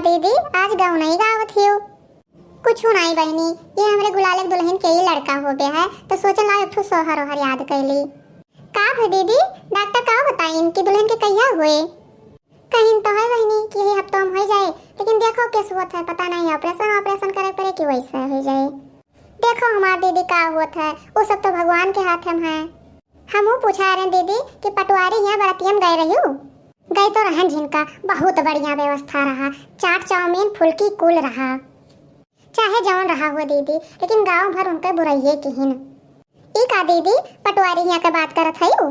दीदी आज गाँव नहीं गावत हियो। कुछ नहीं बहनी, ये हमरे गुलाले दुल्हन के ही लड़का हो गया है तो सोचल ला एक ठो सोहर ओहर याद कैली। का भई दीदी, डॉक्टर का बताई इनकी दुल्हन के कहिया हुए? कहीं तो है बहनी कि यही हफ्ता में हो जाए, लेकिन देखो कैसे होता है पता नहीं, ऑपरेशन करे पड़े कि वैसा हो जाए। देखो हमार दीदी का होता है वो सब तो भगवान के हाथ में है। हम पूछा रहे दीदी कि पटवारी यहाँ बरातियन गए रही हूँ। गए तो रहन जिनका बहुत बढ़िया व्यवस्था रहा, चाट चाउमीन फुल्की कुल रहा, चाहे जौन रहा हुआ दीदी, लेकिन गांव भर उनके बुराइये की हिन। ई का दीदी पटवारी यहाँ के बात करत है यू?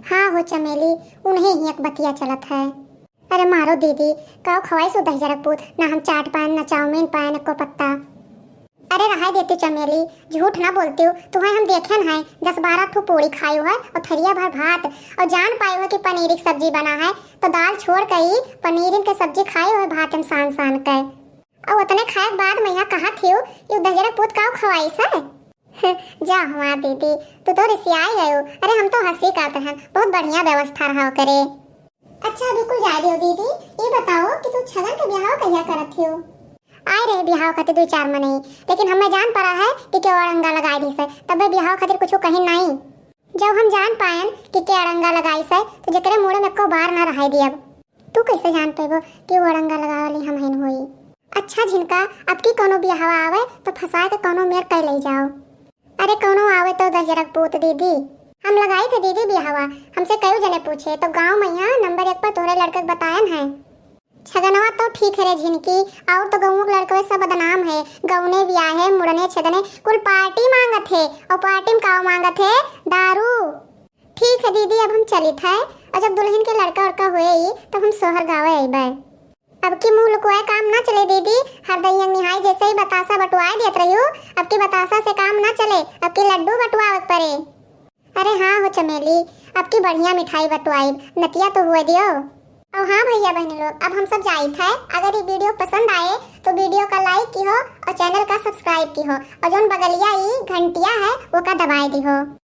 हाँ हो चमेली, उन्हें ही एक बतिया चलत है। अरे मारो दीदी, कहो खवाई सो दही जरक पूत, ना हम चाट पाए ना चाउमीन पाए न को पत्ता। अरे रहा देती चमेली, झूठ ना बोलती हूँ, तुम्हें हम देखे हैं 10-12 ठो पूरी खाई है और थरिया भर भात, और जान पाई हो कि पनीर की सब्जी बना है तो दाल छोड़ कर पनीर के सब्जी खाई हो भात सान सान के, और उतने खाए के बाद मैं यहाँ कहा थी ये दजरा पूत का खवाई से। जा हमार दीदी, तू तो रिसियाई है। अरे हम तो हंसी करते हैं, बहुत बढ़िया व्यवस्था रहा करे। अच्छा बिल्कुल जा रही हो दीदी, ये बताओ कि तू छगन के ब्याह कहिया करत हो? आए रहे ब्याह खातिर 2-4 महीने, लेकिन हमें जान पड़ा है कि के अड़ंगा लगाई दी से, तब ब्याह खातिर कुछ कहीं नहीं। जब हम जान पाएन कि के अड़ंगा लगाई से तो जकरे मुड़े में को बार ना रहाई दियब। तू कैसे जान पेबो कि वो अड़ंगा लगावली हम हिन होई? अच्छा झिनका, अब की कोनो ब्याह आवे तो फंसा के कोनो मेर कह ले जाओ। अरे कोनो आवे तो दजरक पूत दीदी, हम लगाई थे दीदी ब्याहवा, हमसे कई जने पूछे तो गांव में यहाँ नंबर 1 पर तोहरे लड़के बतायन है। छगनवा तो ठीक है रे झिनकी, और तो गाँव के लड़के सब बदनाम है, गौने ब्याह है मुड़ने छदने कुल पार्टी मांगत है, और पार्टी में का मांगत है? दारू। ठीक है दीदी, अब हम चलित है, और जब दुल्हन के लड़का उड़का हुए तब हम सोहर गावे अइबे। अब की मुँह लुकवाए काम ना चले दीदी, हर दहिया निहाई जैसे ही बतासा बटवाए देत रही हूँ, अब की बतासा से काम ना चले, अब की लड्डू बटवावे पड़े। अरे हाँ हो चमेली, अब की बढ़िया मिठाई बटवाई, नतिया तो हुए दियो। और हाँ भैया बहनी लोग, अब हम सब जाइत है। अगर ये वीडियो पसंद आए तो वीडियो का लाइक की हो और चैनल का सब्सक्राइब की हो, और जो बगलिया घंटिया है वो का दबाई दी हो।